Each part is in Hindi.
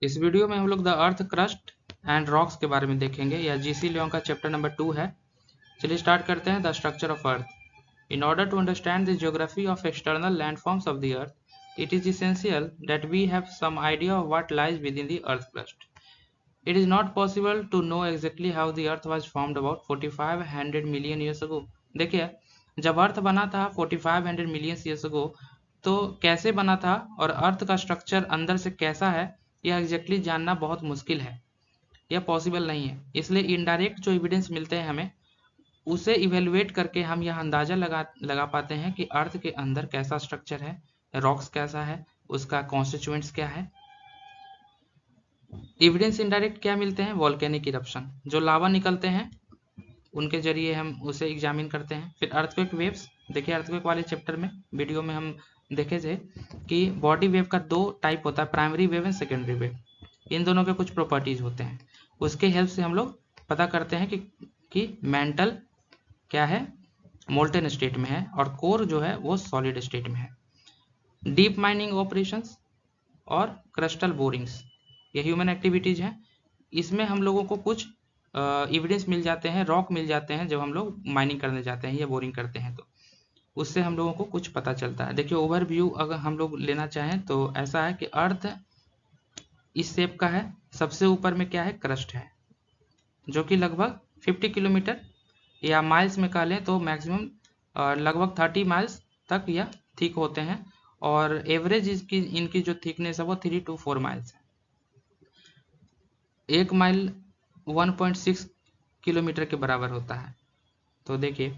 इस वीडियो में हम लोग the earth crust and rocks के बारे में देखेंगे। यह जीसी लियोंग का चैप्टर नंबर 2 है। चलिए स्टार्ट करते हैं। The structure of earth. In order to understand the geography of external landforms of the earth, it is essential that we have some idea of what lies within the earth crust. It is not possible to know exactly how the earth was formed about 4500 million years ago. देखिए, जब अर्थ बना था 4500 मिलियन ईयर्स अगो, तो कैसे बना था और अर्थ का स्ट्रक्चर अंदर से कैसा है, यह एग्जैक्टली जानना बहुत मुश्किल है। यह पॉसिबल नहीं है। इसलिए इनडायरेक्ट जो एविडेंस मिलते हैं हमें, उसे इवेलुएट करके हम यह अंदाजा लगा पाते हैं कि अर्थ के अंदर कैसा स्ट्रक्चर है, रॉक्स कैसा है, उसका कॉन्स्टिट्यूएंट्स क्या है। एविडेंस इनडायरेक्ट क्या मिलते हैं? वॉल्केनिक इरप्शन, जो लावा निकलते हैं उनके जरिए हम उसे एग्जामिन करते हैं। फिर अर्थक्वेक वेव्स। देखिए, अर्थक्वेक वाले चैप्टर में वीडियो में हम देखे थे कि बॉडी वेव का 2 टाइप होता है, primary wave and secondary wave. इन दोनों के कुछ प्रॉपर्टीज होते हैं, उसके हेल्प से हम लोग पता करते हैं कि मेंटल क्या है, मोल्टेन स्टेट में है, और कोर जो है वो सॉलिड स्टेट में है। डीप माइनिंग ऑपरेशंस और क्रस्टल बोरिंग्स, ये ह्यूमन एक्टिविटीज हैं। इसमें हम लोगों को कुछ एविडेंस मिल जाते हैं, रॉक मिल जाते हैं जब हम लोग माइनिंग करने जाते हैं या बोरिंग करते हैं, तो उससे हम लोगों को कुछ पता चलता है। देखिए, ओवरव्यू अगर हम लोग लेना चाहें तो ऐसा है कि अर्थ इस शेप का है। सबसे ऊपर में क्या है? क्रस्ट है, जो कि लगभग 50 किलोमीटर या माइल्स में कह लें तो मैक्सिमम लगभग 30 माइल्स तक यह थिक होते हैं, और एवरेज इनकी जो थिकनेस है वो 3 to 4 माइल्स है। 1 माइल 1.6 किलोमीटर के बराबर होता है। तो देखिए,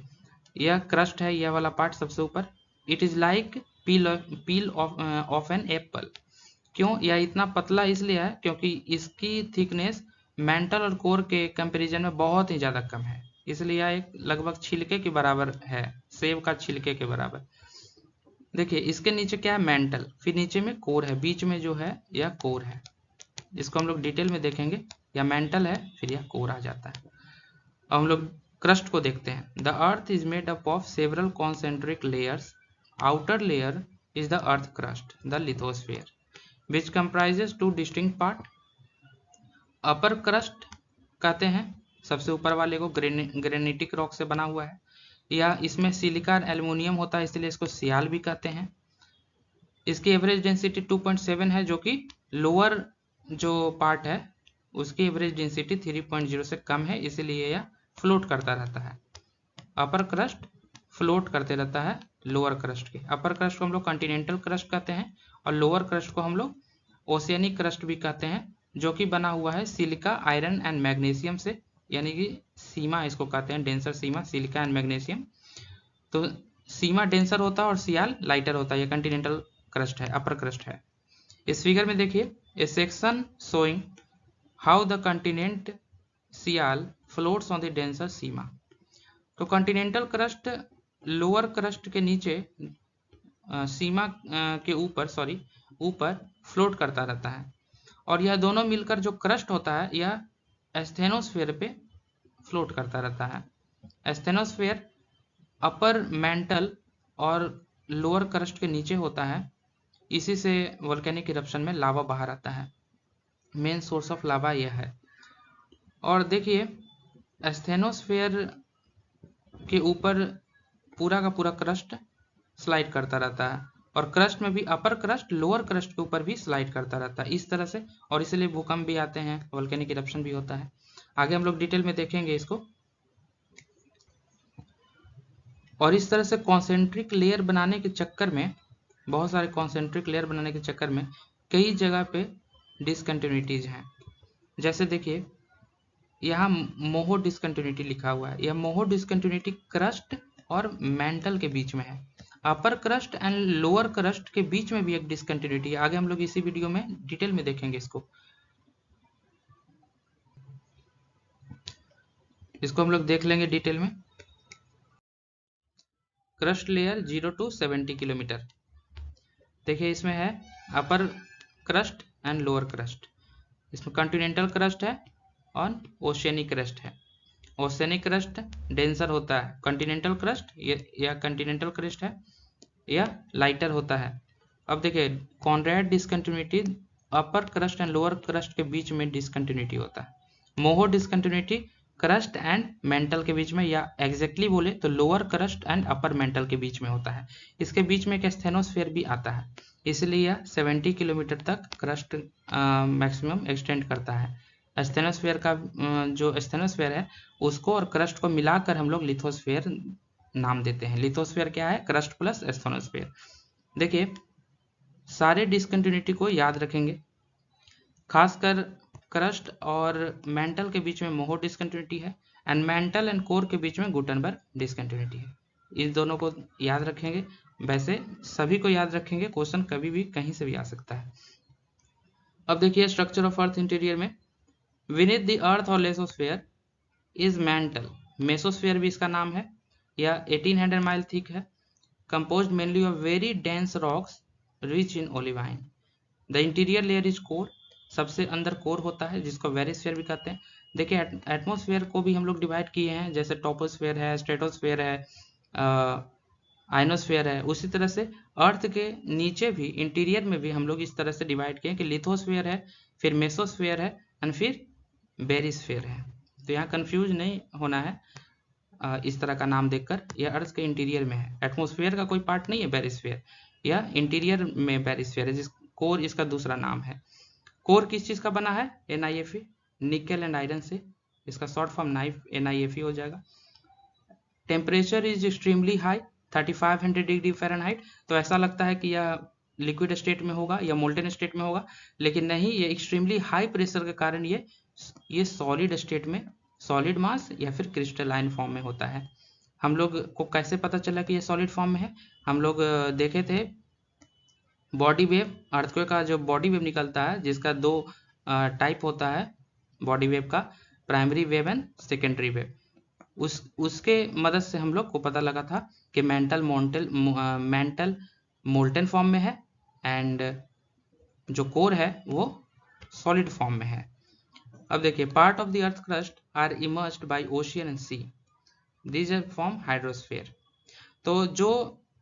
यह क्रस्ट है, यह वाला पार्ट सबसे ऊपर। It is like peel of an apple. क्यों यह इतना पतला? इसलिए है क्योंकि इसकी थिकनेस मेंटल और कोर के कंपैरिजन में बहुत ही ज़्यादा कम है, इसलिए यह एक लगभग छिलके के बराबर है, सेब का छिलके के बराबर। देखिए, इसके नीचे क्या है? मेंटल, फिर नीचे में कोर है, बीच में जो है यह कोर है। इसको हम लोग डिटेल में देखेंगे। यह मेंटल है, फिर यह कोर आ जाता है। अब हम लोग क्रस्ट को देखते हैं। The earth is made up of several concentric layers. Outer layer is the earth crust, the lithosphere, which comprises 2 distinct part. Upper crust कहते हैं सबसे ऊपर वाले को, ग्रेनिटिक रॉक से बना हुआ है, या इसमें सिलिका एल्युमिनियम होता है, इसलिए इसको सियाल भी कहते हैं। इसकी एवरेज डेंसिटी 2.7 है, जो कि लोअर जो पार्ट है उसकी एवरेज डेंसिटी 3.0 से कम है, इसीलिए यह फ्लोट करता रहता है। अपर क्रस्ट फ्लोट करते रहता है लोअर क्रस्ट के। अपर क्रस्ट को हम लोग कॉन्टिनेंटल क्रस्ट कहते हैं, और लोअर क्रस्ट को हम लोग ओशियनिक क्रस्ट भी कहते हैं, जो कि बना हुआ है सिलिका, आयरन एंड मैग्नीशियम से, यानी कि सीमा इसको कहते हैं, denser Seema, silica and magnesium. तो सीमा डेंसर होता है और सियाल लाइटर होता है। यह कॉन्टिनेंटल क्रस्ट है, अपर क्रस्ट है। इस फिगर में देखिए, a section showing how the continent sial floats on the denser sima. तो कॉन्टिनेंटल क्रस्ट लोअर क्रस्ट के नीचे सीमा के ऊपर फ्लोट करता रहता है, और यह दोनों मिलकर जो क्रस्ट होता है यह एस्थेनोस्फेयर पे फ्लोट करता रहता है। एस्थेनोस्फेयर अपर मेंटल और लोअर क्रस्ट के नीचे होता है, इसी से वोल्केनिक इरप्शन में लावा बाहर आता है। मेन सोर्स ऑफ लावा यह है। और देखिए, एस्थेनोस्फेयर के ऊपर पूरा का पूरा क्रस्ट स्लाइड करता रहता है, और क्रस्ट में भी अपर क्रस्ट लोअर क्रस्ट के ऊपर भी स्लाइड करता रहता है इस तरह से, और इसलिए भूकंप भी आते हैं, वोल्केनिक इरप्शन भी होता है। आगे हम लोग डिटेल में देखेंगे इसको। और इस तरह से कॉन्सेंट्रिक लेयर बनाने के चक्कर में, बहुत सारे कॉन्सेंट्रिक लेयर बनाने के चक्कर में कई जगह पे डिसकंटिन्यूटीज हैं। जैसे देखिए, यहाँ मोहो डिसकंटिन्यूटी लिखा हुआ है। यह मोहो डिसकंटिन्यूटी क्रस्ट और मेंटल के बीच में है। Upper crust and lower crust के बीच में भी एक डिसकंटिन्यूटी है। आगे हम लोग इसी वीडियो में डिटेल में देखेंगे इसको हम लोग देख लेंगे डिटेल में। Crust layer 0 to 70 kilometre. देखिए, इसमें है upper crust and lower crust. इसमें कॉन्टिनेंटल क्रस्ट है और ओशियनिक क्रस्ट है। ओशियनिक क्रस्ट डेंसर होता है, कॉन्टिनेंटल क्रस्ट या कॉन्टिनेंटल क्रस्ट है या लाइटर होता है। अब देखिए, Conrad discontinuity upper crust and lower crust के बीच में डिसकंटिन्यूटी होता है। Moho discontinuity crust and mantle के बीच में, या एग्जैक्टली बोले तो lower crust and upper mantle के बीच में होता है। इसके बीच में एक स्टेनोस्फीयर भी आता है, इसलिए यह 70 किलोमीटर तक क्रस्ट मैक्सिमम एक्सटेंड करता है। स्टेनोस्फीयर का जो स्टेनोस्फीयर है उसको और क्रस्ट को मिलाकर हम लोग लिथोस्फीयर नाम देते हैं। लिथोस्फीयर क्या है? Crust plus asthenosphere. देखिए सारे डिसकंटिन्यूटी को याद रखेंगे, खासकर क्रस्ट और मेंटल के बीच में मोहो डिसकंटिन्यूटी है एंड मेंटल एंड कोर के बीच में गुटनबर्ग डिसकंटिन्यूटी है। इस दोनों को याद रखेंगे, वैसे सभी को याद रखेंगे, क्वेश्चन कभी भी कहीं से भी आ सकता है। अब देखिए स्ट्रक्चर ऑफ अर्थ इंटीरियर में, विनीथ द अर्थ और लेसोस्फेयर इज मेंटल, मेसोस्फेयर भी इसका नाम है, यह 1800 माइल थिक है, composed mainly of very dense rocks rich in olivine. The interior layer is core, सबसे अंदर कोर होता है जिसको वेरिस्फीयर भी कहते हैं। देखिए एटमॉस्फेयर को भी हम लोग डिवाइड किए हैं, जैसे टोपोस्फेयर है, स्ट्रेटोस्फेयर है, आयनोस्फेयर है, उसी तरह से अर्थ के नीचे भी इंटीरियर में भी हम लोग इस तरह से डिवाइड किए कि लिथोस्फेयर है, फिर मेसोस्फेयर है एंड फिर बेरिस्फेयर है। तो यहाँ कंफ्यूज नहीं होना है इस तरह का नाम देखकर, यह अर्थ के इंटीरियर में है, एटमॉस्फेयर का कोई पार्ट नहीं है बेरिस्फेयर, यह इंटीरियर में बेरिस्फेयर है, जिस कोर इसका दूसरा नाम है। कोर किस चीज का बना है? NiFe, निकल एंड आयरन से, इसका शॉर्ट फॉर्म NiFe हो जाएगा। Temperature is extremely high, 3500 degree Fahrenheit. तो ऐसा लगता है कि यह लिक्विड स्टेट में होगा या मोल्टेन स्टेट में होगा, लेकिन नहीं, ये एक्सट्रीमली हाई प्रेशर के कारण ये सॉलिड स्टेट में, सॉलिड मास या फिर क्रिस्टलाइन फॉर्म में होता है। हम लोग को कैसे पता चला कि ये सॉलिड फॉर्म में है? हम लोग देखे थे बॉडी वेव, अर्थक्वेक का जो बॉडी वेव निकलता है, जिसका दो टाइप होता है बॉडी वेव का, primary wave and secondary wave. उसके मदद से हम लोग को पता लगा था कि मेंटल मोल्टेन फॉर्म में है एंड जो कोर है वो सॉलिड फॉर्म में है। अब देखिए part of the earth crust are immersed by ocean and sea, these are form hydrosphere. तो जो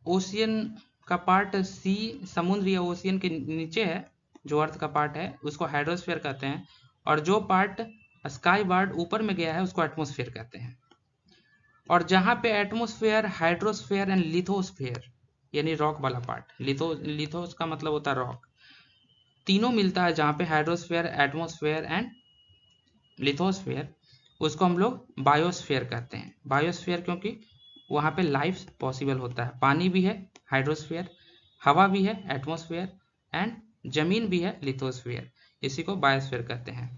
ओशियन का पार्ट, सी समुद्र या ओशियन के नीचे है, जो अर्थ का पार्ट है उसको हाइड्रोस्फीयर कहते हैं, और जो पार्ट स्काई बार्ड ऊपर में गया है उसको एटमॉस्फेयर कहते हैं। और जहाँ पे एटमॉस्फेयर, हाइड्रोस्फीयर एंड लिथोस्फीयर यानी रॉक वाला पार्ट, लिथोस का मतलब होता है रॉक, तीनों मिलता है जहाँ पे हाइड्रोस्फीयर, एटमॉस्फेयर एंड लिथोस्फीयर, उसको हम लोग बायोस्फीयर कहते हैं। बायोस्फीयर क्योंकि वहाँ पे लाइफ पॉसिबल होता है, पानी भी है हाइड्रोस्फीयर, हवा भी है एटमॉस्फेयर एंड जमीन भी है लिथोस्फीयर, इसी को बायोस्फीयर कहते हैं।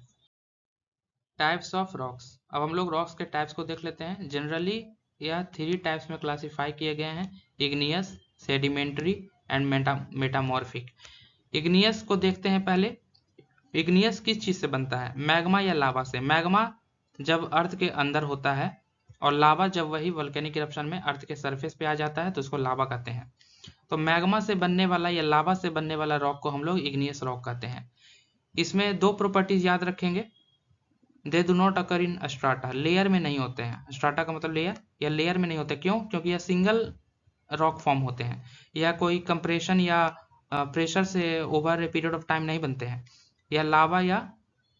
टाइप्स ऑफ रॉक्स, अब हम लोग रॉक्स के टाइप्स को देख लेते हैं। जनरली यह 3 टाइप्स में क्लासीफाई किए गए हैं, igneous, sedimentary and metamorphic. Igneous को देखते हैं पहले। इग्नियस किस चीज से बनता है? मैग्मा या लावा से। मैग्मा जब अर्थ के अंदर होता है और लावा जब वही वोल्केनिक इरप्शन में अर्थ के सरफेस पे आ जाता है तो उसको लावा कहते हैं। तो मैग्मा से बनने वाला या लावा से बनने वाला रॉक को हम लोग इग्नियस रॉक कहते हैं। इसमें 2 प्रॉपर्टीज याद रखेंगे, they do not occur in strata, layer में नहीं होते हैं। स्ट्राटा का मतलब लेयर, या लेयर में नहीं होते, क्यों? क्योंकि यह सिंगल रॉक फॉर्म होते हैं, या कोई कंप्रेशन या प्रेशर से over a period of time नहीं बनते हैं। यह लावा या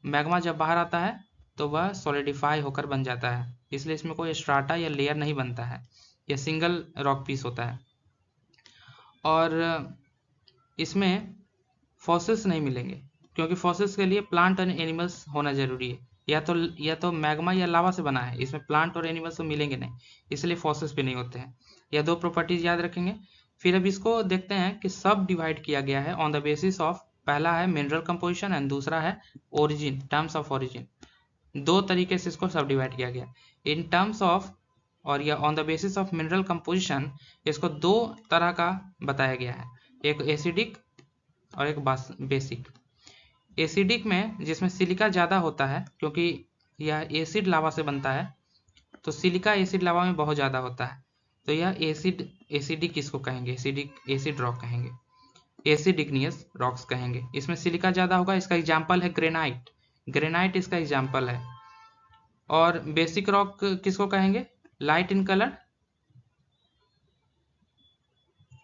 मैग्मा जब बाहर आता है तो वह सॉलिडिफाई होकर बन जाता है, इसलिए इसमें कोई स्ट्राटा या लेयर नहीं बनता है, यह सिंगल रॉक पीस होता है। और इसमें फॉसिल्स नहीं मिलेंगे, क्योंकि फॉसिल्स के लिए प्लांट और एनिमल्स होना जरूरी है, या तो मैग्मा या लावा से बना है, इसमें प्लांट और एनिमल्स तो मिलेंगे नहीं, इसलिए फॉसिल्स भी नहीं होते हैं। यह 2 प्रॉपर्टीज याद रखेंगे। फिर अब इसको देखते हैं कि सब डिवाइड किया गया है ऑन द बेसिस ऑफ, पहला है मिनरल कंपोजिशन एंड दूसरा है ओरिजिन, टर्म्स ऑफ ओरिजिन। 2 तरीके से इसको सब डिवाइड किया गया, इन टर्म्स ऑफ और या on the basis of mineral composition. इसको 2 तरह का बताया गया है, एक एसिडिक और एक बेसिक। एसिडिक में जिसमें सिलिका ज़्यादा होता है, क्योंकि यह एसिड लावा से बनता है, तो सिलिका एसिड लावा में बहुत ज़्यादा होता है, तो यह एसिडिक इसको कहेंगे, एसिड रॉक कहेंगे, एसिड इग्नियस रॉक्स कहेंगे। इसमें सिलिका ज़्यादा होगा, इसका एग्जाम्पल है ग्रेनाइट, ग्रेनाइट इसका एग्जाम्पल है। और बेसिक रॉक किसको कहेंगे? Light in colour,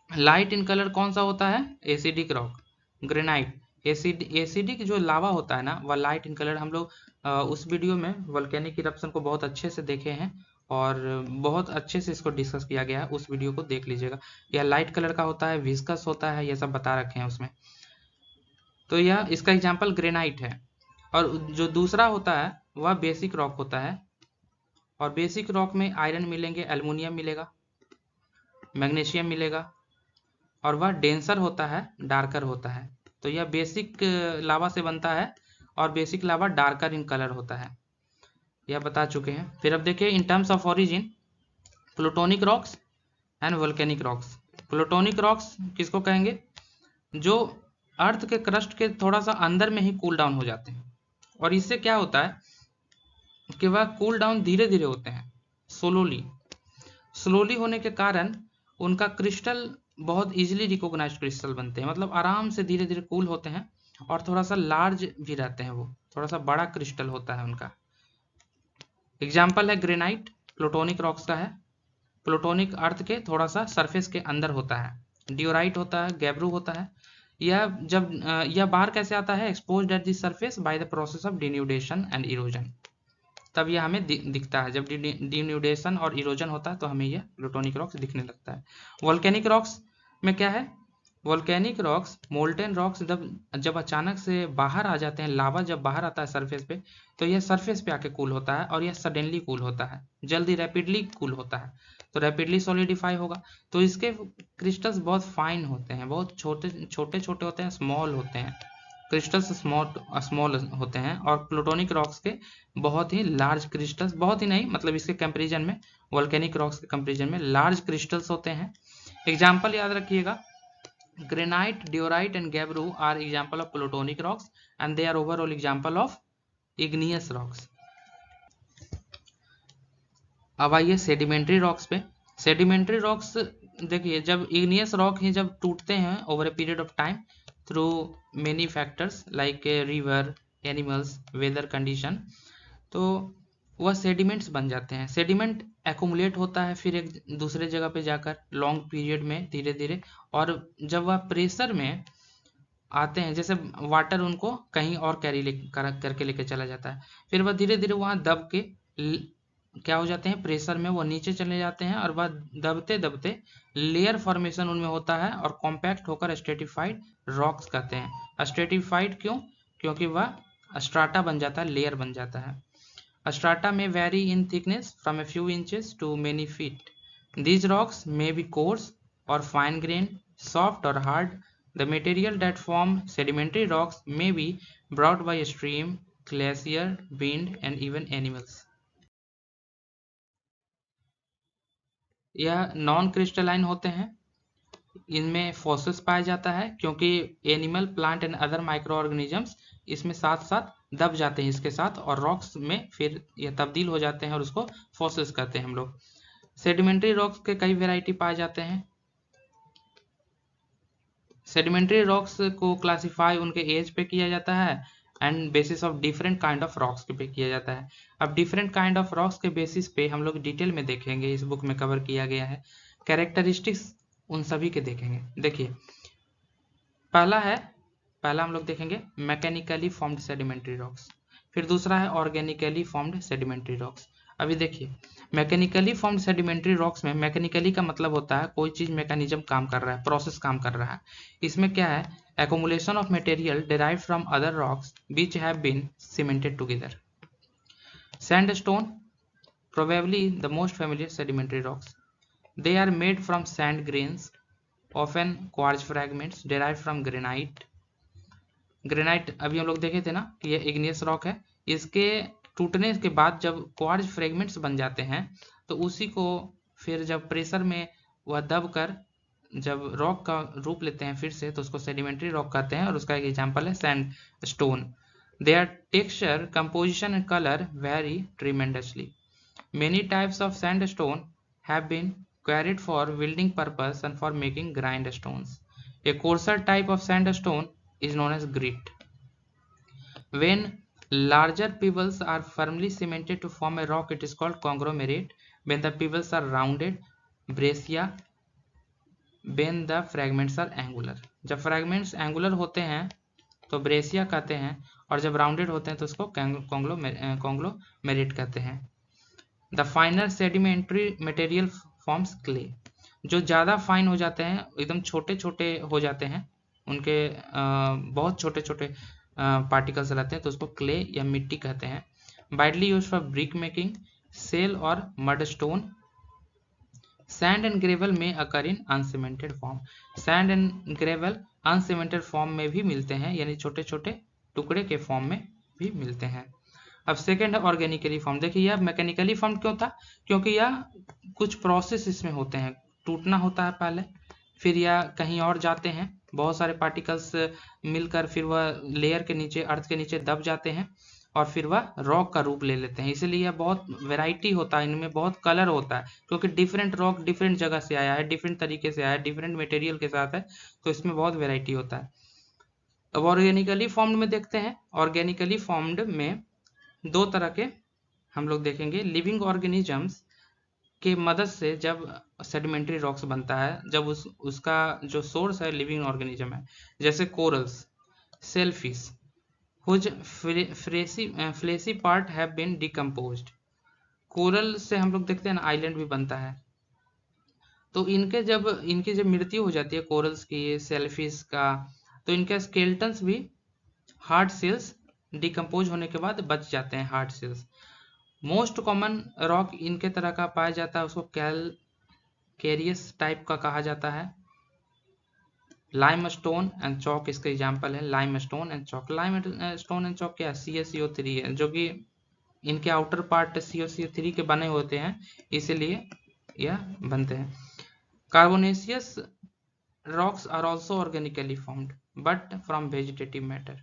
light in colour कौन सा होता है? Acidic rock, granite. एसिडिक जो लावा होता है ना, वह लाइट इन कलर। हम लोग उस वीडियो में वोल्केनिक इरप्शन को बहुत अच्छे से देखे हैं और बहुत अच्छे से इसको डिस्कस किया गया है, उस वीडियो को देख लीजिएगा। यह लाइट कलर का होता है, विस्कस होता है, ये सब बता रखे हैं उसमें। तो यह इसका एग्जाम्पल ग्रेनाइट है। और जो दूसरा होता है वह बेसिक रॉक होता है, और बेसिक रॉक में आयरन मिलेंगे, एल्युमिनियम मिलेगा, मैग्नीशियम मिलेगा, और वह डेंसर होता है, डार्कर होता है। तो यह बेसिक लावा से बनता है और basic lava darker in colour होता है, यह बता चुके हैं। फिर अब देखिए in terms of origin, plutonic rocks and volcanic rocks. Plutonic rocks किसको कहेंगे? जो अर्थ के क्रस्ट के थोड़ा सा अंदर में ही कूल डाउन हो जाते हैं, और इससे क्या होता है कि वह कूल डाउन धीरे धीरे होते हैं, स्लोली होने के कारण उनका क्रिस्टल बहुत इजीली रिकॉग्नाइज्ड क्रिस्टल बनते हैं, मतलब आराम से धीरे धीरे कूल होते हैं और थोड़ा सा लार्ज भी रहते हैं, वो थोड़ा सा बड़ा क्रिस्टल होता है उनका। एग्जाम्पल है ग्रेनाइट, प्लूटोनिक रॉक्स का है। प्लूटोनिक अर्थ के थोड़ा सा सरफेस के अंदर होता है। डियोराइट होता है, गैब्रू होता है। यह बाहर कैसे आता है? Exposed at the surface by the process of denudation and erosion, तब यह हमें दिखता है। जब डिन्यूडेशन और इरोजन होता है तो हमें यह प्लूटोनिक रॉक्स दिखने लगता है। वोल्केनिक रॉक्स में क्या है? वोल्केनिक रॉक्स, मोल्टेन रॉक्स जब अचानक से बाहर आ जाते हैं, लावा जब बाहर आता है सरफेस पे, तो यह सरफेस पे आके कूल होता है, और यह सडनली कूल होता है, जल्दी रैपिडली कूल होता है, तो रैपिडली सॉलिडिफाई होगा। तो इसके क्रिस्टल्स बहुत फाइन होते हैं, बहुत छोटे छोटे होते हैं, स्मॉल होते हैं, क्रिस्टल्स स्मॉल होते हैं। और प्लूटोनिक रॉक्स के बहुत ही लार्ज क्रिस्टल्स, बहुत ही नहीं, मतलब इसके कंपेरिजन में, वोल्केनिक रॉक्स के कंपेरिजन में लार्ज क्रिस्टल्स होते हैं। एग्जाम्पल याद रखिएगा, granite, diorite and gabbro are example of plutonic rocks and they are overall example of igneous rocks. अब आइए सेडिमेंट्री रॉक्स पे। सेडिमेंट्री रॉक्स देखिए, जब इग्नियस रॉक ही जब टूटते हैं over a period of time through many factors like river, animals, weather condition, तो वह सेडिमेंट्स बन जाते हैं। सेडिमेंट एक्यूमुलेट होता है फिर एक दूसरे जगह पे जाकर लॉन्ग पीरियड में धीरे धीरे, और जब वह प्रेशर में आते हैं, जैसे वाटर उनको कहीं और कैरी करके लेके चला जाता है, फिर वह धीरे धीरे वहाँ दब के क्या हो जाते हैं, प्रेशर में वो नीचे चले जाते हैं, और वह दबते दबते लेयर फॉर्मेशन उनमें होता है और कॉम्पैक्ट होकर स्ट्रेटिफाइड रॉक्स कहते हैं। स्ट्रेटिफाइड क्यों? क्योंकि वह स्ट्राटा बन जाता है, लेयर बन जाता है। Strata may vary in thickness from a few inches to many feet. These rocks may be coarse or fine-grained, soft or hard. The material that form sedimentary rocks may be brought by a stream, glacier, wind, and even animals. यह नॉन क्रिस्टलाइन होते हैं, इनमें फॉसिल्स पाया जाता है, क्योंकि animal, plant and other micro organisms इसमें साथ साथ दब जाते हैं इसके साथ, और रॉक्स में फिर यह तब्दील हो जाते हैं और उसको फॉसिल्स कहते हैं हम लोग। सेडिमेंट्री रॉक्स के कई वेराइटी पाए जाते हैं। सेडिमेंट्री रॉक्स को क्लासिफाई उनके एज पे किया जाता है and bases of different kind of rocks पे किया जाता है। अब डिफरेंट काइंड ऑफ रॉक्स के बेसिस पे हम लोग डिटेल में देखेंगे, इस बुक में कवर किया गया है। कैरेक्टरिस्टिक्स उन सभी के देखेंगे। देखिए, पहला हम लोग देखेंगे मैकेनिकली फॉर्म्ड सेडिमेंट्री रॉक्स, फिर दूसरा है ऑर्गेनिकली फॉर्म्ड सेडिमेंट्री रॉक्स। अभी देखिए, मैकेनिकली फॉर्म्ड सेडिमेंट्री रॉक्स में, मैकेनिकली का मतलब होता है कोई चीज मैकेनिज्म काम कर रहा है, प्रोसेस काम कर रहा है। इसमें क्या है? accumulation of material derived from other rocks which have been cemented together. Sandstone, probably the most familiar sedimentary rocks. They are made from sand grains, often quartz fragments derived from granite. Granite अभी हम लोग देखे थे ना कि ये इग्नियस रॉक है। इसके टूटने के बाद जब क्वार्ट्ज फ्रेगमेंट्स बन जाते हैं, तो उसी को फिर जब प्रेशर में वह दब कर जब रॉक का रूप लेते हैं फिर से, तो उसको सेडिमेंट्री रॉक कहते हैं। और उसका एक एग्जांपल है sandstone. Their texture, composition and colour very tremendously. Many types of sandstone have been quarried for welding purpose and for making grindstones. A coarser type of sandstone is known as grit. When larger pebbles are firmly cemented to form a rock, it is called conglomerate. When the pebbles are rounded, breccia. When the fragments are angular. जब fragments angular होते हैं तो ब्रेसिया कहते हैं, और जब राउंडेड होते हैं तो उसको कॉन्ग्लोमेरेट कहते हैं। The फाइनर sedimentary material forms clay, जो ज़्यादा फाइन हो जाते हैं, एकदम छोटे छोटे हो जाते हैं, उनके बहुत छोटे छोटे पार्टिकल्स रहते हैं, तो उसको क्ले या मिट्टी कहते हैं। Widely used for brick making, shale और mudstone. Sand and gravel में occur in uncemented form, sand and gravel uncemented form में भी मिलते हैं, यानी छोटे छोटे टुकड़े के फॉर्म में भी मिलते हैं। अब सेकेंड है ऑर्गेनिकली फॉर्म। देखिए यह मैकेनिकली फॉर्म क्यों था, क्योंकि यह कुछ प्रोसेस इसमें होते हैं, टूटना होता है पहले, फिर यह कहीं और जाते हैं, बहुत सारे पार्टिकल्स मिलकर फिर वह लेयर के नीचे, अर्थ के नीचे दब जाते हैं, और फिर वह रॉक का रूप ले लेते हैं। इसीलिए यह बहुत वैरायटी होता है, इनमें बहुत कलर होता है, क्योंकि डिफरेंट रॉक डिफरेंट जगह से आया है, डिफरेंट तरीके से आया है, डिफरेंट मटेरियल के साथ है, तो इसमें बहुत वैरायटी होता है। अब ऑर्गेनिकली फॉर्म्ड में देखते हैं। ऑर्गेनिकली फॉर्म्ड में दो तरह के हम लोग देखेंगे। लिविंग ऑर्गेनिजम्स के मदद से जब सेडिमेंट्री रॉक्स बनता है, जब उसका जो सोर्स है लिविंग ऑर्गेनिज्म है, जैसे corals, shellfish, whose fleshy part have been decomposed. Coral से हम लोग देखते हैं ना आइलैंड भी बनता है, तो इनकी जब मृत्यु हो जाती है कोरल्स की, सेलफिश का, तो इनके स्केल्टन्स भी हार्ड सेल्स डिकम्पोज होने के बाद बच जाते हैं, hard shells. Most common rock इनके तरह का पाया जाता है, उसको कैलकेरियस टाइप का कहा जाता है। लाइम स्टोन एंड चौक इसका एग्जाम्पल है, limestone and chalk. Limestone and chalk क्या है, CaCO3 है, जो कि इनके आउटर पार्ट CaCO3 के बने होते हैं, इसीलिए यह बनते हैं। Carbonaceous rocks are also organically formed but from vegetative matter.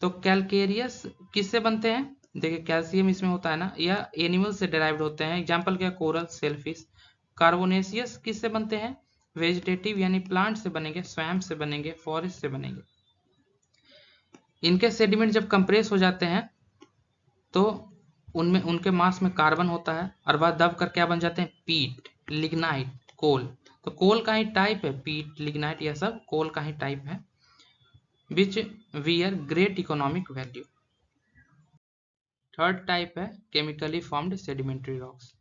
तो कैलकेरियस किससे बनते हैं, देखिए कैल्शियम इसमें होता है ना, यह एनिमल से डिराइव्ड होते हैं, एग्जाम्पल क्या, कोरल, सेलफिश। कार्बोनेशियस किससे बनते हैं, वेजिटेटिव यानी प्लांट से बनेंगे, स्वैम्प से बनेंगे, फॉरेस्ट से बनेंगे। इनके सेडिमेंट जब कंप्रेस हो जाते हैं तो उनमें उनके मास में कार्बन होता है, और बाद दब कर क्या बन जाते हैं, पीट, लिग्नाइट, कोल। तो कोल का ही टाइप है, पीट, लिग्नाइट, यह सब कोल का ही टाइप है, which were great economic value. Third type है chemically formed sedimentary rocks.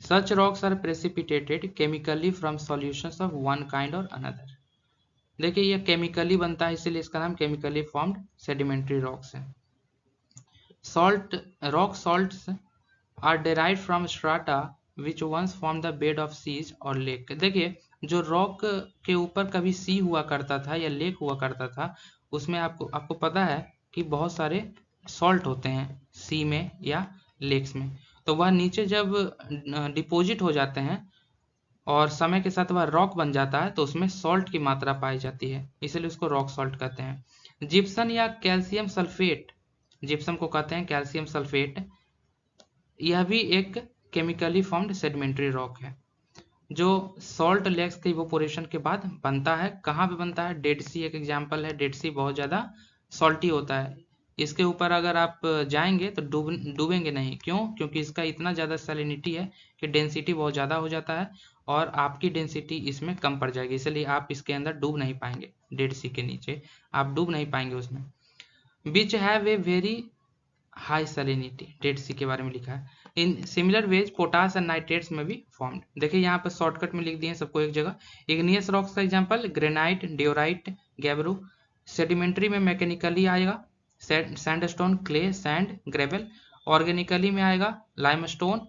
Such rocks are precipitated chemically from solutions of one kind or another. देखिए ये केमिकली बनता है, इसीलिए इसका नाम केमिकली फॉर्म्ड सेडिमेंट्री रॉक्स है। Salt rock salts are derived from strata which once formed the bed of seas और लेक। देखिए जो रॉक के ऊपर कभी सी हुआ करता था या लेक हुआ करता था, उसमें आपको पता है कि बहुत सारे सॉल्ट होते हैं सी में या लेक्स में, तो वह नीचे जब डिपॉजिट हो जाते हैं और समय के साथ वह रॉक बन जाता है, तो उसमें सॉल्ट की मात्रा पाई जाती है, इसलिए उसको रॉक सॉल्ट कहते हैं। जिप्सम या कैल्शियम सल्फेट, जिप्सम को कहते हैं कैल्शियम सल्फेट, यह भी एक केमिकली फॉर्म्ड सेडिमेंट्री रॉक है, जो सॉल्ट लेक्स के इवोपोरेशन के बाद बनता है। कहाँ पे बनता है, डेड सी एक एग्जाम्पल है, डेड सी बहुत ज़्यादा सॉल्टी होता है, इसके ऊपर अगर आप जाएंगे तो डूबेंगे नहीं, क्यों, क्योंकि इसका इतना ज़्यादा सैलिनिटी है कि डेंसिटी बहुत ज़्यादा हो जाता है, और आपकी डेंसिटी इसमें कम पड़ जाएगी, इसलिए आप इसके अंदर डूब नहीं पाएंगे, डेड सी के नीचे आप डूब नहीं पाएंगे उसमें। Which have a very high salinity, Dead Sea के बारे में लिखा है। In similar ways potash and nitrates में भी फॉर्म्ड। देखिए यहाँ पर शॉर्टकट में लिख दिए सबको एक जगह। इग्नियस रॉक्स का एग्जांपल ग्रेनाइट, डियोराइट, गैब्रो। सेडिमेंट्री में मैकेनिकली आएगा sandstone, clay, sand, gravel. Organically में आएगा लाइमस्टोन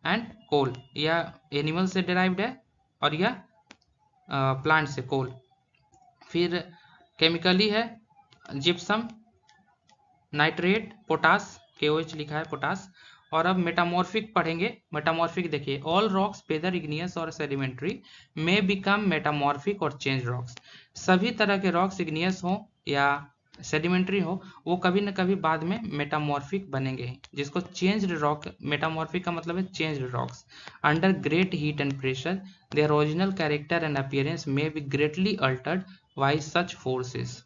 एंड कोल, यह एनिमल से डिराइव्ड है और यह प्लांट से, कोल। फिर केमिकली है जिप्सम, नाइट्रेट, पोटास, KOH लिखा है पोटास। और अब मेटामॉर्फिक पढ़ेंगे। मेटामॉर्फिक देखिए, ऑल रॉक्स वेदर इग्नियस और सेडिमेंट्री मे बिकम मेटामॉर्फिक और चेंज रॉक्स। सभी तरह के रॉक्स इग्नियस हो या सेडिमेंट्री हो, वो कभी न कभी बाद में मेटामॉर्फिक बनेंगे, जिसको चेंज्ड रॉक, मेटामॉर्फिक का मतलब है changed rocks. Under great heat and pressure their original character and appearance may be greatly Altered bye such forces,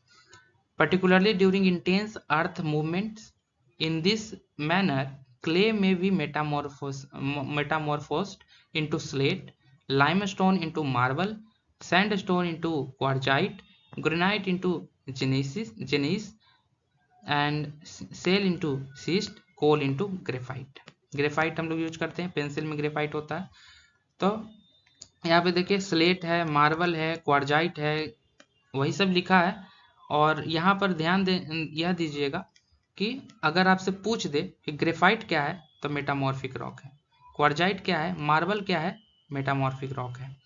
particularly during intense earth movements. In this manner, clay may be metamorphosed into slate, limestone into marble, sandstone into quartzite, granite into gneiss and shale into schist, coal into graphite. Graphite हम लोग यूज करते हैं, पेंसिल में ग्रेफाइट होता है। तो यहाँ पे देखिए स्लेट है, मार्बल है, क्वार्जाइट है, वही सब लिखा है। और यहाँ पर ध्यान दे यह दीजिएगा कि अगर आपसे पूछ दे कि ग्रेफाइट क्या है तो मेटामॉर्फिक रॉक है, क्वार्जाइट क्या है, मार्बल क्या है, मेटामॉर्फिक रॉक है।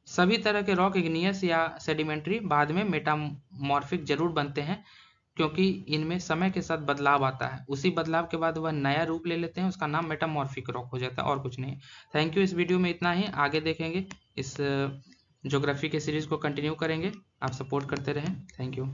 सभी तरह के रॉक इग्नियस या सेडिमेंट्री बाद में मेटामॉर्फिक जरूर बनते हैं, क्योंकि इनमें समय के साथ बदलाव आता है, उसी बदलाव के बाद वह नया रूप ले लेते हैं, उसका नाम मेटामॉर्फिक रॉक हो जाता है, और कुछ नहीं। Thank you. इस वीडियो में इतना ही, आगे देखेंगे, इस ज्योग्राफी के सीरीज को कंटिन्यू करेंगे। आप सपोर्ट करते रहें। Thank you.